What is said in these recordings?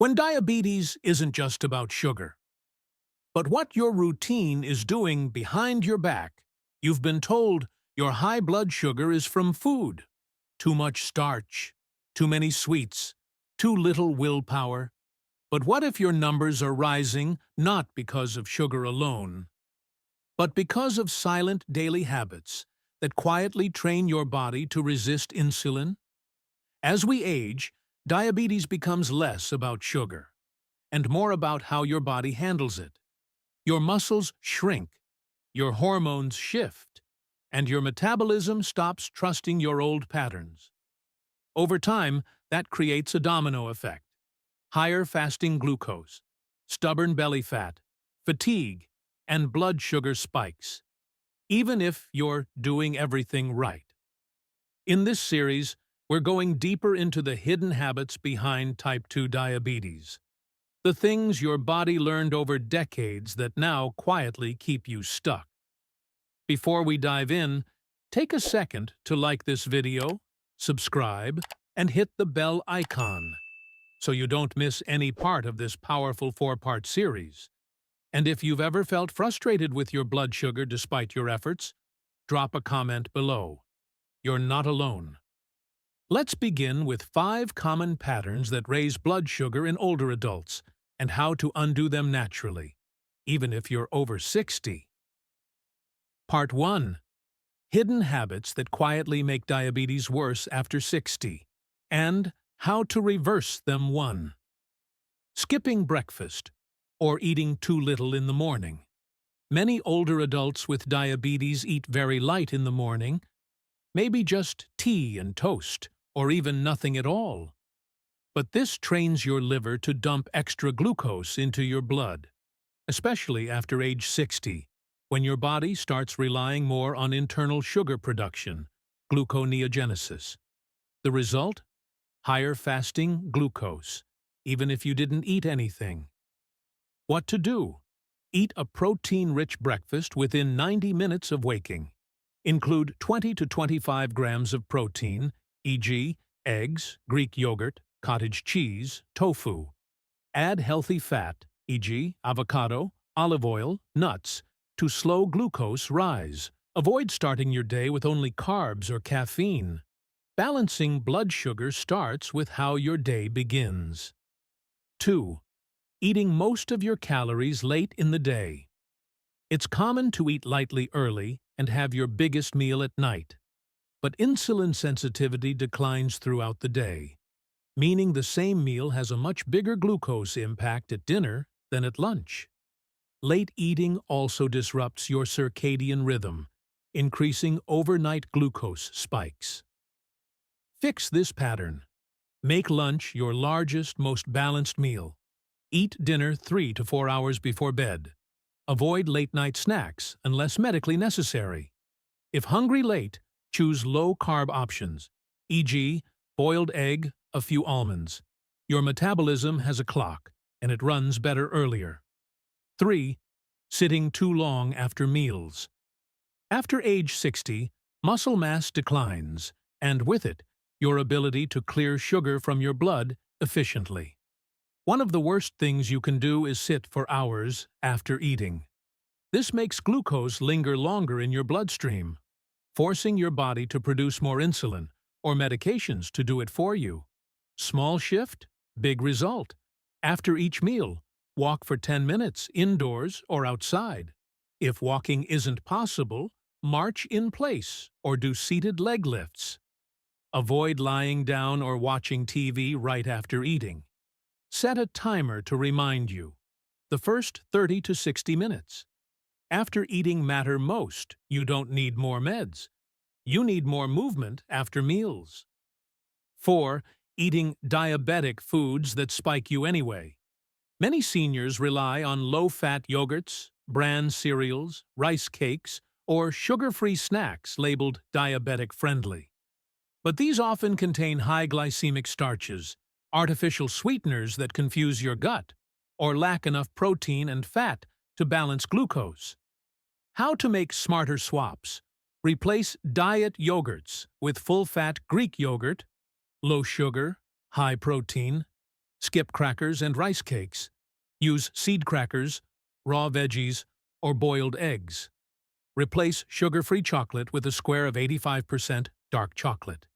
When diabetes isn't just about sugar, but what your routine is doing behind your back. You've been told your high blood sugar is from food, too much starch, too many sweets, too little willpower. But what if your numbers are rising not because of sugar alone, but because of silent daily habits that quietly train your body to resist insulin? As we age, diabetes becomes less about sugar and more about how your body handles it. Your muscles shrink, your hormones shift, and your metabolism stops trusting your old patterns. Over time, that creates a domino effect. Higher fasting glucose, stubborn belly fat, fatigue, and blood sugar spikes, even if you're doing everything right. In this series, we're going deeper into the hidden habits behind type 2 diabetes. The things your body learned over decades that now quietly keep you stuck. Before we dive in, take a second to like this video, subscribe, and hit the bell icon so you don't miss any part of this powerful 4-part series. And if you've ever felt frustrated with your blood sugar despite your efforts, drop a comment below. You're not alone. Let's begin with 5 common patterns that raise blood sugar in older adults and how to undo them naturally, even if you're over 60. Part 1. Hidden habits that quietly make diabetes worse after 60, and how to reverse them. 1. Skipping breakfast or eating too little in the morning. Many older adults with diabetes eat very light in the morning, maybe just tea and toast, or even nothing at all. But this trains your liver to dump extra glucose into your blood, especially after age 60, when your body starts relying more on internal sugar production, gluconeogenesis. The result? Higher fasting glucose, even if you didn't eat anything. What to do? Eat a protein-rich breakfast within 90 minutes of waking. Include 20 to 25 grams of protein, e.g., eggs, Greek yogurt, cottage cheese, tofu. Add healthy fat, e.g., avocado, olive oil, nuts, to slow glucose rise. Avoid starting your day with only carbs or caffeine. Balancing blood sugar starts with how your day begins. 2. Eating most of your calories late in the day. It's common to eat lightly early and have your biggest meal at night. But insulin sensitivity declines throughout the day, meaning the same meal has a much bigger glucose impact at dinner than at lunch. Late eating also disrupts your circadian rhythm, increasing overnight glucose spikes. Fix this pattern. Make lunch your largest, most balanced meal. Eat dinner 3 to 4 hours before bed. Avoid late-night snacks unless medically necessary. If hungry late, choose low-carb options, e.g., boiled egg, a few almonds. Your metabolism has a clock, and it runs better earlier. 3. Sitting too long after meals. After age 60, muscle mass declines, and with it, your ability to clear sugar from your blood efficiently. One of the worst things you can do is sit for hours after eating. This makes glucose linger longer in your bloodstream, forcing your body to produce more insulin or medications to do it for you. Small shift, big result. After each meal, walk for 10 minutes indoors or outside. If walking isn't possible, march in place or do seated leg lifts. Avoid lying down or watching TV right after eating. Set a timer to remind you. The first 30 to 60 minutes. After eating matter most. You don't need more meds. You need more movement after meals. 4. Eating diabetic foods that spike you anyway. Many seniors rely on low-fat yogurts, bran cereals, rice cakes, or sugar-free snacks labeled diabetic-friendly. But these often contain high glycemic starches, artificial sweeteners that confuse your gut, or lack enough protein and fat to balance glucose. How to make smarter swaps. Replace diet yogurts with full-fat Greek yogurt, low sugar, high protein, Skip crackers and rice cakes. Use seed crackers, raw veggies, or boiled eggs. Replace sugar-free chocolate with a square of 85% dark chocolate.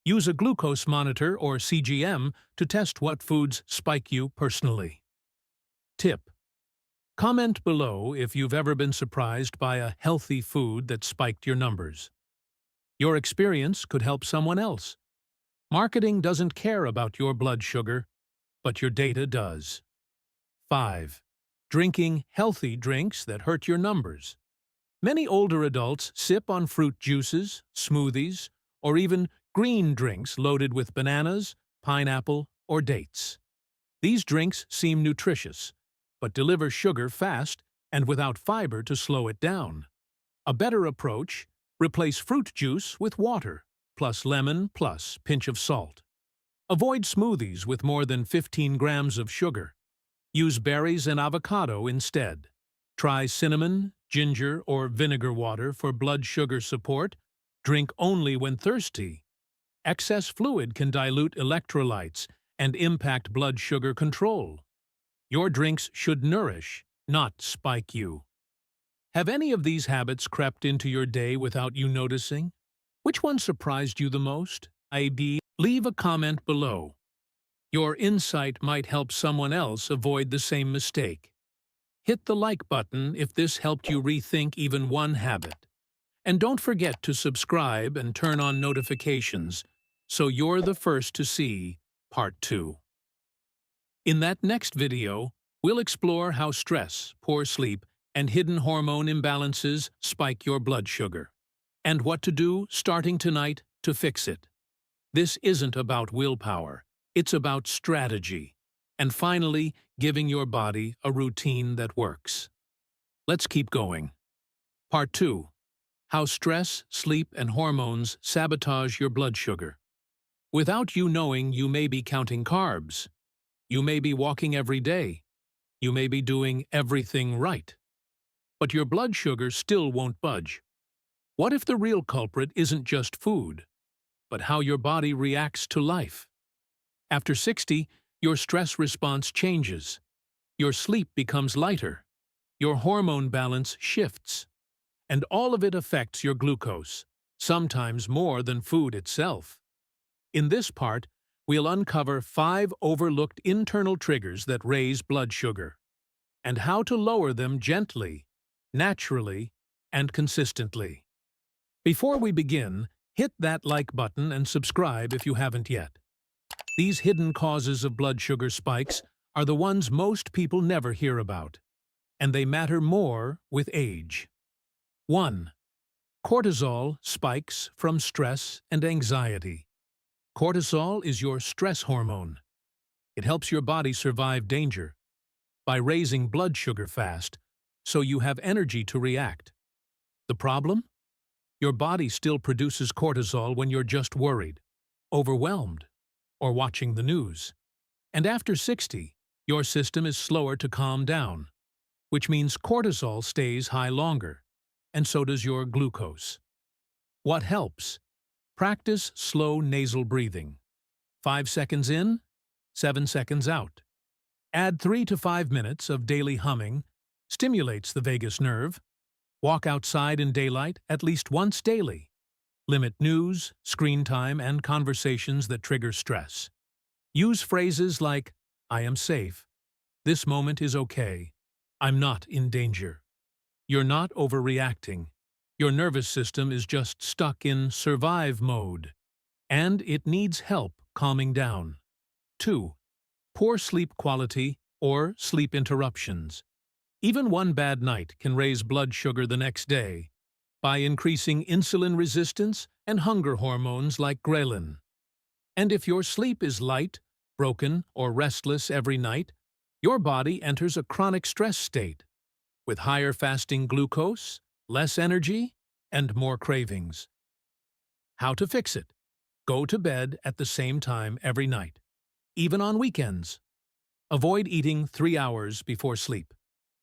Use a glucose monitor or CGM to test what foods spike you personally. Tip: comment below if you've ever been surprised by a healthy food that spiked your numbers. Your experience could help someone else. Marketing doesn't care about your blood sugar, but your data does. 5. Drinking healthy drinks that hurt your numbers. Many older adults sip on fruit juices, smoothies, or even green drinks loaded with bananas, pineapple, or dates. These drinks seem nutritious, but deliver sugar fast and without fiber to slow it down. A better approach: replace fruit juice with water, plus lemon, plus pinch of salt. Avoid smoothies with more than 15 grams of sugar. Use berries and avocado instead. Try cinnamon, ginger, or vinegar water for blood sugar support. Drink only when thirsty. Excess fluid can dilute electrolytes and impact blood sugar control. Your drinks should nourish, not spike you. Have any of these habits crept into your day without you noticing? Which one surprised you the most? Leave a comment below. Your insight might help someone else avoid the same mistake. Hit the like button if this helped you rethink even one habit. And don't forget to subscribe and turn on notifications so you're the first to see Part 2. In that next video, we'll explore how stress, poor sleep, and hidden hormone imbalances spike your blood sugar, and what to do starting tonight to fix it. This isn't about willpower, it's about strategy, and finally, giving your body a routine that works. Let's keep going. Part 2. How stress, sleep, and hormones sabotage your blood sugar. Without you knowing, you may be counting carbs. You may be walking every day. You may be doing everything right. But your blood sugar still won't budge. What if the real culprit isn't just food, but how your body reacts to life? After 60, your stress response changes. Your sleep becomes lighter. Your hormone balance shifts. And all of it affects your glucose, sometimes more than food itself. In this part, we'll uncover 5 overlooked internal triggers that raise blood sugar, and how to lower them gently, naturally, and consistently. Before we begin, hit that like button and subscribe if you haven't yet. These hidden causes of blood sugar spikes are the ones most people never hear about, and they matter more with age. 1. Cortisol spikes from stress and anxiety. Cortisol is your stress hormone. It helps your body survive danger by raising blood sugar fast, so you have energy to react. The problem? Your body still produces cortisol when you're just worried, overwhelmed, or watching the news. And after 60, your system is slower to calm down, which means cortisol stays high longer, and so does your glucose. What helps? Practice slow nasal breathing. 5 seconds in, 7 seconds out. Add 3 to 5 minutes of daily humming, stimulates the vagus nerve. Walk outside in daylight at least once daily. Limit news, screen time, and conversations that trigger stress. Use phrases like, "I am safe," "This moment is okay," "I'm not in danger." You're not overreacting. Your nervous system is just stuck in survive mode, and it needs help calming down. 2. Poor sleep quality or sleep interruptions. Even one bad night can raise blood sugar the next day by increasing insulin resistance and hunger hormones like ghrelin. And if your sleep is light, broken, or restless every night, your body enters a chronic stress state, with higher fasting glucose, less energy, and more cravings. How to fix it? Go to bed at the same time every night, even on weekends. Avoid eating 3 hours before sleep.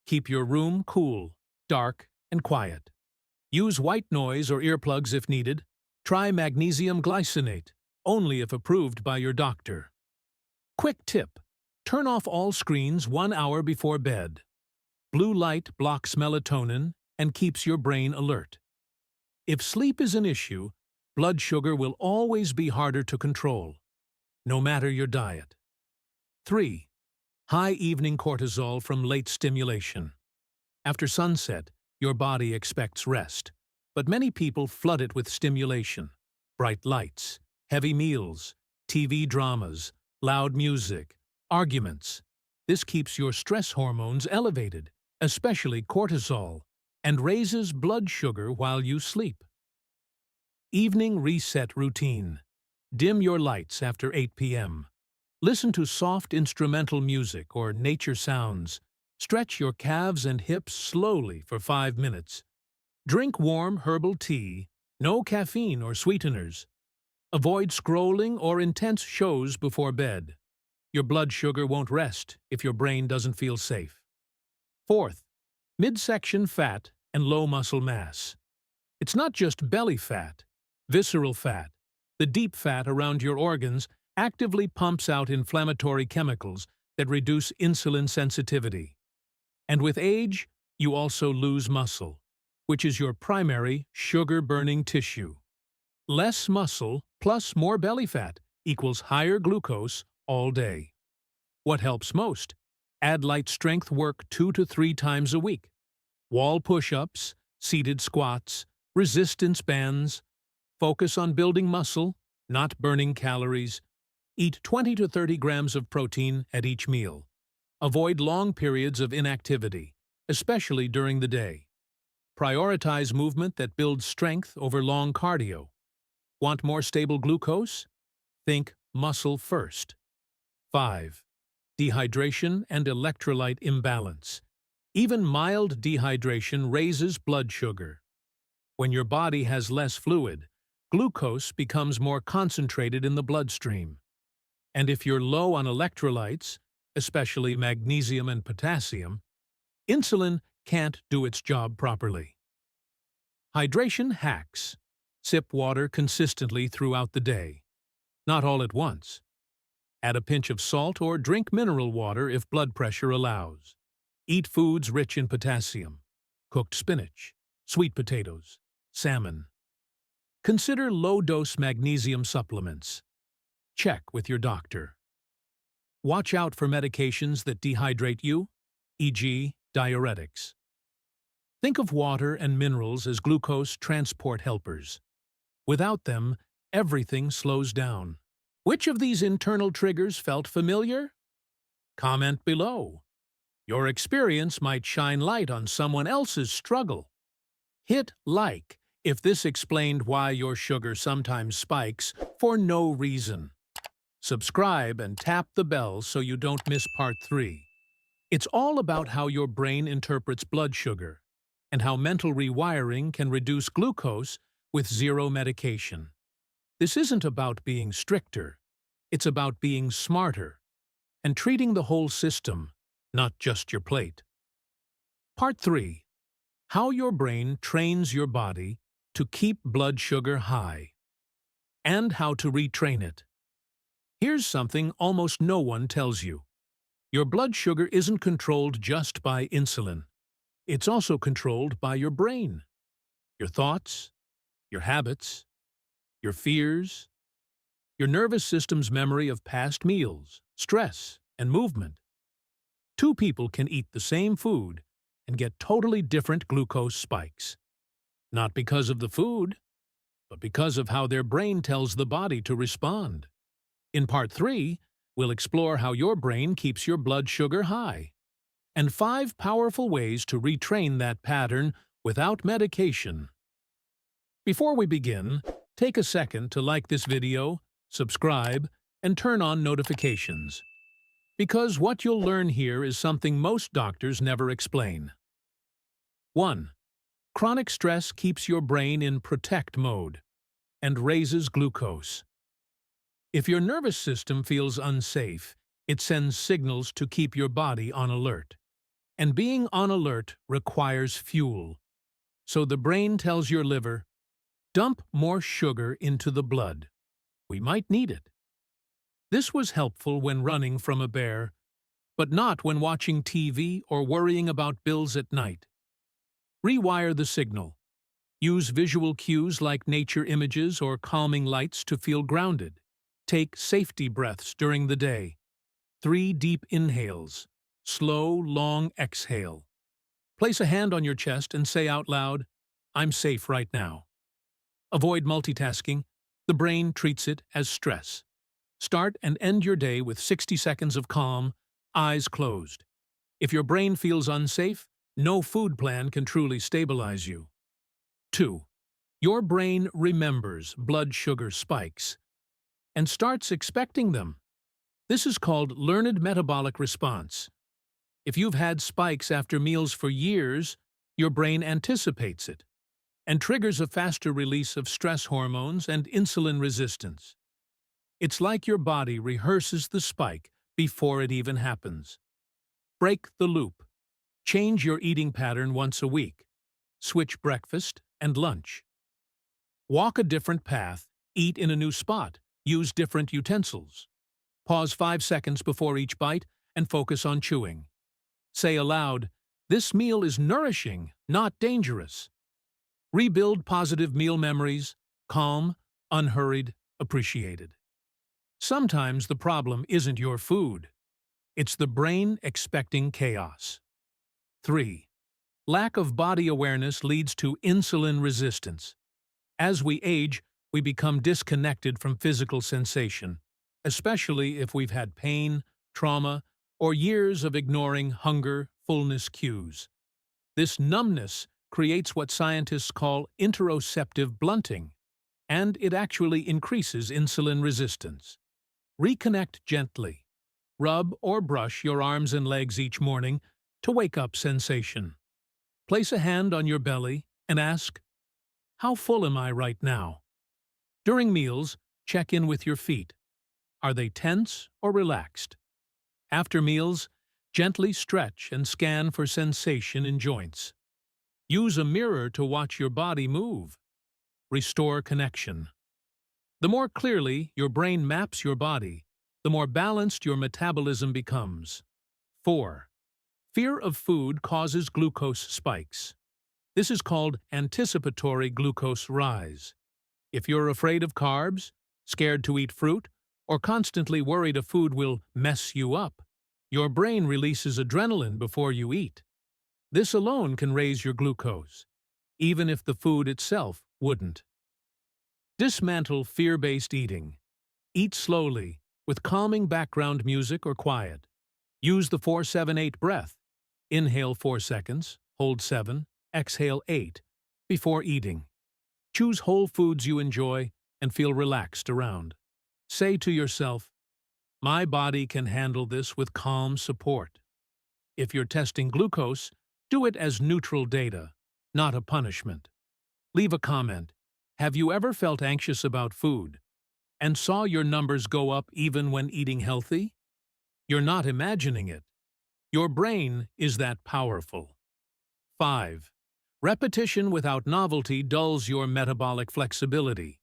Keep your room cool, dark, and quiet. Use white noise or earplugs if needed. Try magnesium glycinate, only if approved by your doctor. Quick tip: turn off all screens 1 hour before bed. Blue light blocks melatonin and keeps your brain alert. If sleep is an issue, blood sugar will always be harder to control, no matter your diet. 3. High evening cortisol from late stimulation. After sunset, your body expects rest, but many people flood it with stimulation. Bright lights, heavy meals, TV dramas, loud music, arguments. This keeps your stress hormones elevated, especially cortisol, and raises blood sugar while you sleep. Evening reset routine. Dim your lights after 8 p.m. Listen to soft instrumental music or nature sounds. Stretch your calves and hips slowly for 5 minutes. Drink warm herbal tea, no caffeine or sweeteners. Avoid scrolling or intense shows before bed. Your blood sugar won't rest if your brain doesn't feel safe. 4th, midsection fat and low muscle mass. It's not just belly fat. Visceral fat, the deep fat around your organs, actively pumps out inflammatory chemicals that reduce insulin sensitivity. And with age, you also lose muscle, which is your primary sugar-burning tissue. Less muscle plus more belly fat equals higher glucose all day. What helps most? Add light strength work 2 to 3 times a week. Wall push-ups, seated squats, resistance bands. Focus on building muscle, not burning calories. Eat 20 to 30 grams of protein at each meal. Avoid long periods of inactivity, especially during the day. Prioritize movement that builds strength over long cardio. Want more stable glucose? Think muscle first. 5. Dehydration and electrolyte imbalance. Even mild dehydration raises blood sugar. When your body has less fluid, glucose becomes more concentrated in the bloodstream. And if you're low on electrolytes, especially magnesium and potassium, insulin can't do its job properly. Hydration hacks. Sip water consistently throughout the day. Not all at once. Add a pinch of salt or drink mineral water if blood pressure allows. Eat foods rich in potassium. Cooked spinach, sweet potatoes, salmon. Consider low-dose magnesium supplements. Check with your doctor. Watch out for medications that dehydrate you, e.g., diuretics. Think of water and minerals as glucose transport helpers. Without them, everything slows down. Which of these internal triggers felt familiar? Comment below. Your experience might shine light on someone else's struggle. Hit like if this explained why your sugar sometimes spikes for no reason. Subscribe and tap the bell so you don't miss part 3. It's all about how your brain interprets blood sugar and how mental rewiring can reduce glucose with zero medication. This isn't about being stricter. It's about being smarter and treating the whole system, not just your plate. Part 3. How your brain trains your body to keep blood sugar high, and how to retrain it. Here's something almost no one tells you. Your blood sugar isn't controlled just by insulin. It's also controlled by your brain, your thoughts, your habits, your fears, your nervous system's memory of past meals, stress, and movement. 2 people can eat the same food and get totally different glucose spikes. Not because of the food, but because of how their brain tells the body to respond. In Part 3, we'll explore how your brain keeps your blood sugar high, and 5 powerful ways to retrain that pattern without medication. Before we begin, take a second to like this video, subscribe, and turn on notifications. Because what you'll learn here is something most doctors never explain. 1. Chronic stress keeps your brain in protect mode and raises glucose. If your nervous system feels unsafe, it sends signals to keep your body on alert. And being on alert requires fuel. So the brain tells your liver, dump more sugar into the blood. We might need it. This was helpful when running from a bear, but not when watching TV or worrying about bills at night. Rewire the signal. Use visual cues like nature images or calming lights to feel grounded. Take safety breaths during the day. 3 deep inhales. Slow, long exhale. Place a hand on your chest and say out loud, "I'm safe right now." Avoid multitasking. The brain treats it as stress. Start and end your day with 60 seconds of calm, eyes closed. If your brain feels unsafe, no food plan can truly stabilize you. 2. Your brain remembers blood sugar spikes and starts expecting them. This is called learned metabolic response. If you've had spikes after meals for years, your brain anticipates it and triggers a faster release of stress hormones and insulin resistance. It's like your body rehearses the spike before it even happens. Break the loop. Change your eating pattern once a week. Switch breakfast and lunch. Walk a different path, eat in a new spot, use different utensils. Pause 5 seconds before each bite and focus on chewing. Say aloud, "This meal is nourishing, not dangerous." Rebuild positive meal memories, calm, unhurried, appreciated. Sometimes the problem isn't your food. It's the brain expecting chaos. 3. Lack of body awareness leads to insulin resistance. As we age, we become disconnected from physical sensation, especially if we've had pain, trauma, or years of ignoring hunger, fullness cues. This numbness creates what scientists call interoceptive blunting, and it actually increases insulin resistance. Reconnect gently. Rub or brush your arms and legs each morning to wake up sensation. Place a hand on your belly and ask, "How full am I right now?" During meals, check in with your feet. Are they tense or relaxed? After meals, gently stretch and scan for sensation in joints. Use a mirror to watch your body move. Restore connection. The more clearly your brain maps your body, the more balanced your metabolism becomes. 4. Fear of food causes glucose spikes. This is called anticipatory glucose rise. If you're afraid of carbs, scared to eat fruit, or constantly worried a food will mess you up, your brain releases adrenaline before you eat. This alone can raise your glucose, even if the food itself wouldn't. Dismantle fear-based eating. Eat slowly, with calming background music or quiet. Use the 4-7-8 breath. Inhale 4 seconds, hold 7, exhale 8, before eating. Choose whole foods you enjoy and feel relaxed around. Say to yourself, "My body can handle this with calm support." If you're testing glucose, do it as neutral data, not a punishment. Leave a comment. Have you ever felt anxious about food and saw your numbers go up even when eating healthy? You're not imagining it. Your brain is that powerful. 5. Repetition without novelty dulls your metabolic flexibility.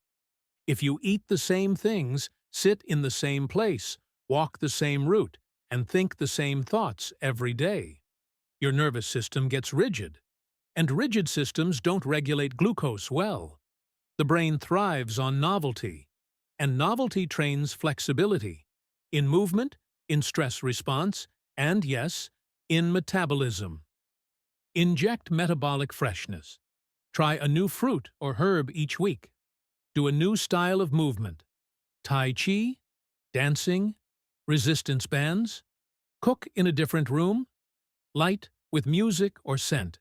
If you eat the same things, sit in the same place, walk the same route, and think the same thoughts every day, your nervous system gets rigid. And rigid systems don't regulate glucose well. The brain thrives on novelty, and novelty trains flexibility in movement, in stress response, and yes, in metabolism. Inject metabolic freshness. Try a new fruit or herb each week. Do a new style of movement. Tai Chi, dancing, resistance bands. Cook in a different room. Light with music or scent.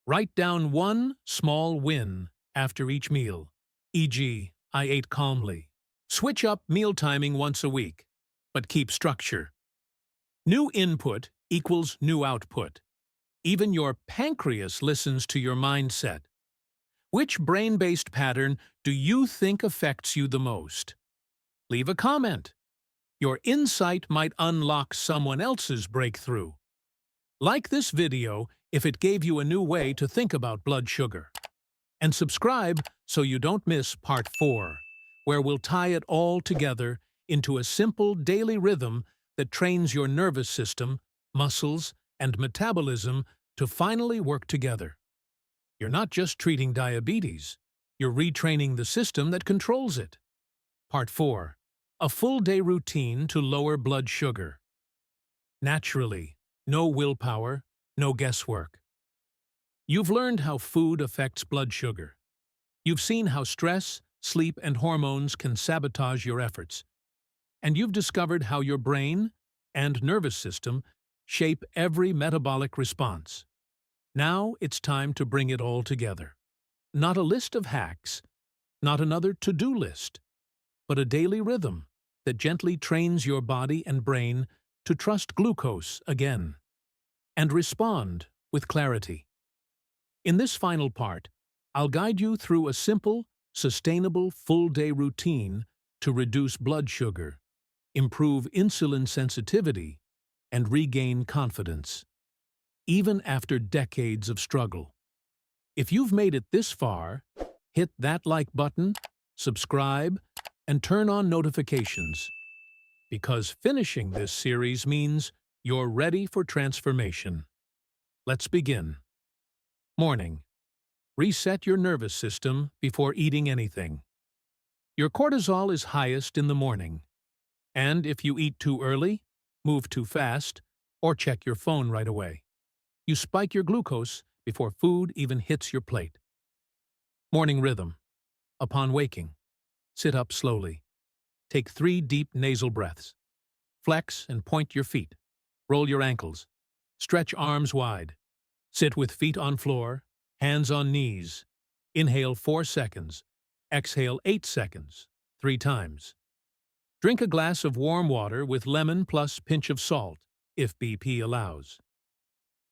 Write down one small win after each meal, e.g., I ate calmly. Switch up meal timing once a week, but keep structure. New input equals new output. Even your pancreas listens to your mindset. Which brain-based pattern do you think affects you the most? Leave a comment. Your insight might unlock someone else's breakthrough. Like this video if it gave you a new way to think about blood sugar. And subscribe so you don't miss part 4, where we'll tie it all together into a simple daily rhythm that trains your nervous system, muscles, and metabolism to finally work together. You're not just treating diabetes, you're retraining the system that controls it. Part 4. A full-day routine to lower blood sugar. Naturally, no willpower, no guesswork. You've learned how food affects blood sugar. You've seen how stress, sleep, and hormones can sabotage your efforts. And you've discovered how your brain and nervous system shape every metabolic response. Now it's time to bring it all together. Not a list of hacks, not another to-do list, but a daily rhythm that gently trains your body and brain to trust glucose again and respond with clarity. In this final part, I'll guide you through a simple, sustainable full-day routine to reduce blood sugar, improve insulin sensitivity, and regain confidence, even after decades of struggle. If you've made it this far, hit that like button, subscribe, and turn on notifications, because finishing this series means you're ready for transformation. Let's begin. Morning. Reset your nervous system before eating anything. Your cortisol is highest in the morning, and if you eat too early, move too fast, or check your phone right away, you spike your glucose before food even hits your plate. Morning rhythm. Upon waking, sit up slowly. Take 3 deep nasal breaths. Flex and point your feet. Roll your ankles. Stretch arms wide. Sit with feet on floor, hands on knees. Inhale 4 seconds. Exhale 8 seconds, 3 times. Drink a glass of warm water with lemon plus pinch of salt, if BP allows.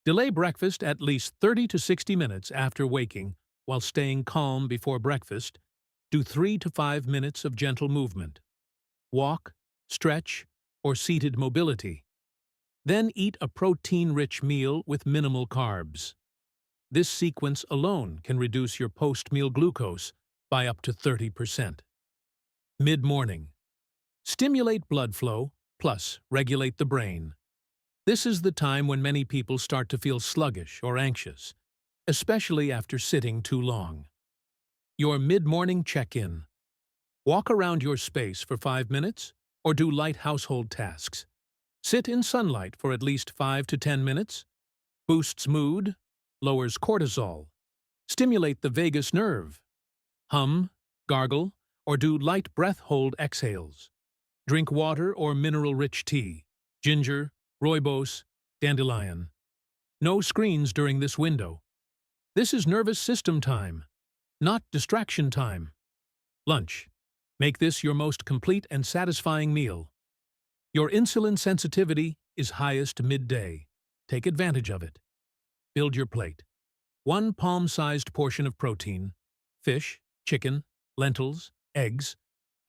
Delay breakfast at least 30 to 60 minutes after waking while staying calm before breakfast. Do 3 to 5 minutes of gentle movement. Walk, stretch, or seated mobility. Then eat a protein-rich meal with minimal carbs. This sequence alone can reduce your post-meal glucose by up to 30%. Mid-morning. Stimulate blood flow, plus regulate the brain. This is the time when many people start to feel sluggish or anxious, especially after sitting too long. Your mid-morning check-in. Walk around your space for 5 minutes, or do light household tasks. Sit in sunlight for at least 5 to 10 minutes. Boosts mood, lowers cortisol. Stimulate the vagus nerve. Hum, gargle, or do light breath-hold exhales. Drink water or mineral-rich tea, ginger, rooibos, dandelion. No screens during this window. This is nervous system time, not distraction time. Lunch. Make this your most complete and satisfying meal. Your insulin sensitivity is highest midday. Take advantage of it. Build your plate. 1 palm-sized portion of protein, fish, chicken, lentils, eggs,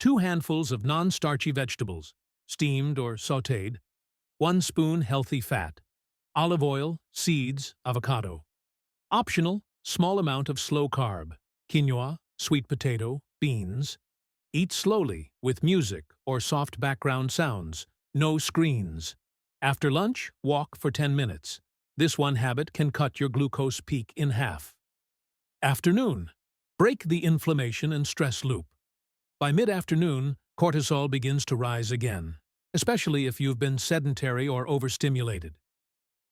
2 handfuls of non-starchy vegetables, steamed or sautéed, 1 spoon healthy fat, olive oil, seeds, avocado. Optional, small amount of slow carb, quinoa, sweet potato, beans. Eat slowly with music or soft background sounds, no screens. After lunch, walk for 10 minutes. This one habit can cut your glucose peak in half. Afternoon. Break the inflammation and stress loop. By mid-afternoon, cortisol begins to rise again, especially if you've been sedentary or overstimulated.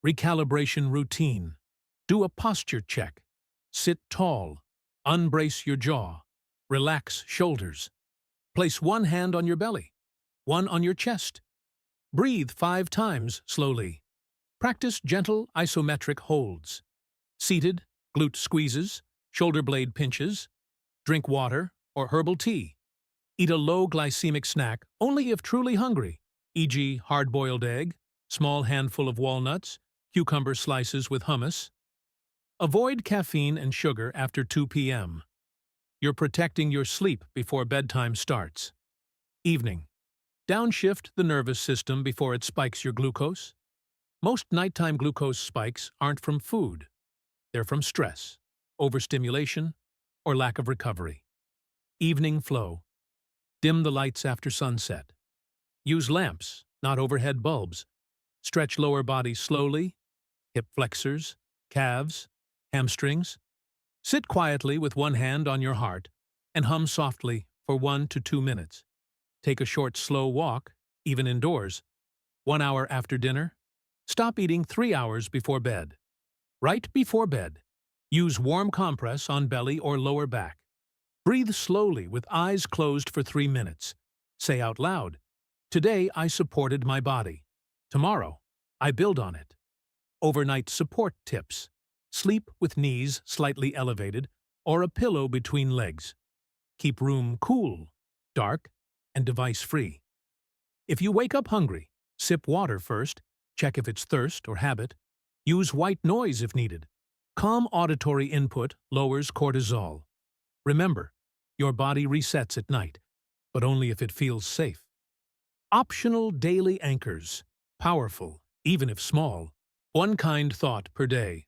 Recalibration routine. Do a posture check. Sit tall. Unbrace your jaw. Relax shoulders. Place 1 hand on your belly, 1 on your chest. Breathe 5 times slowly. Practice gentle isometric holds. Seated, glute squeezes, shoulder blade pinches. Drink water or herbal tea. Eat a low glycemic snack only if truly hungry, e.g. hard-boiled egg, small handful of walnuts, cucumber slices with hummus. Avoid caffeine and sugar after 2 p.m. You're protecting your sleep before bedtime starts. Evening. Downshift the nervous system before it spikes your glucose. Most nighttime glucose spikes aren't from food. They're from stress, overstimulation, or lack of recovery. Evening flow. Dim the lights after sunset. Use lamps, not overhead bulbs. Stretch lower body slowly, hip flexors, calves, hamstrings. Sit quietly with one hand on your heart and hum softly for 1 to 2 minutes. Take a short, slow walk, even indoors. 1 hour after dinner. Stop eating 3 hours before bed. Right before bed, use warm compress on belly or lower back. Breathe slowly with eyes closed for 3 minutes. Say out loud, "Today I supported my body. Tomorrow, I build on it." Overnight support tips. Sleep with knees slightly elevated or a pillow between legs. Keep room cool, dark, and device-free. If you wake up hungry, sip water first, check if it's thirst or habit. Use white noise if needed. Calm auditory input lowers cortisol. Remember, your body resets at night, but only if it feels safe. Optional daily anchors. Powerful, even if small. One kind thought per day.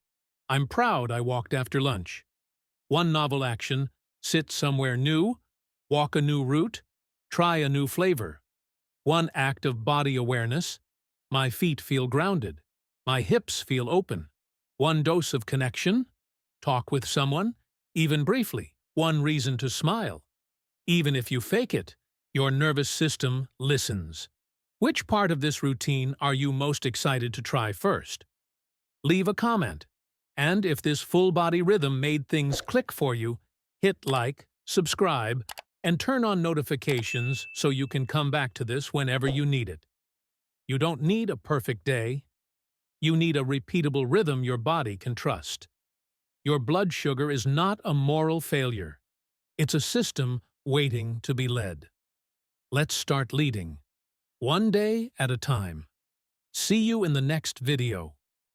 I'm proud I walked after lunch. One novel action. Sit somewhere new. Walk a new route. Try a new flavor. One act of body awareness. My feet feel grounded. My hips feel open. One dose of connection. Talk with someone, even briefly. One reason to smile. Even if you fake it, your nervous system listens. Which part of this routine are you most excited to try first? Leave a comment. And if this full-body rhythm made things click for you, hit like, subscribe, and turn on notifications so you can come back to this whenever you need it. You don't need a perfect day. You need a repeatable rhythm your body can trust. Your blood sugar is not a moral failure. It's a system waiting to be led. Let's start leading, one day at a time. See you in the next video.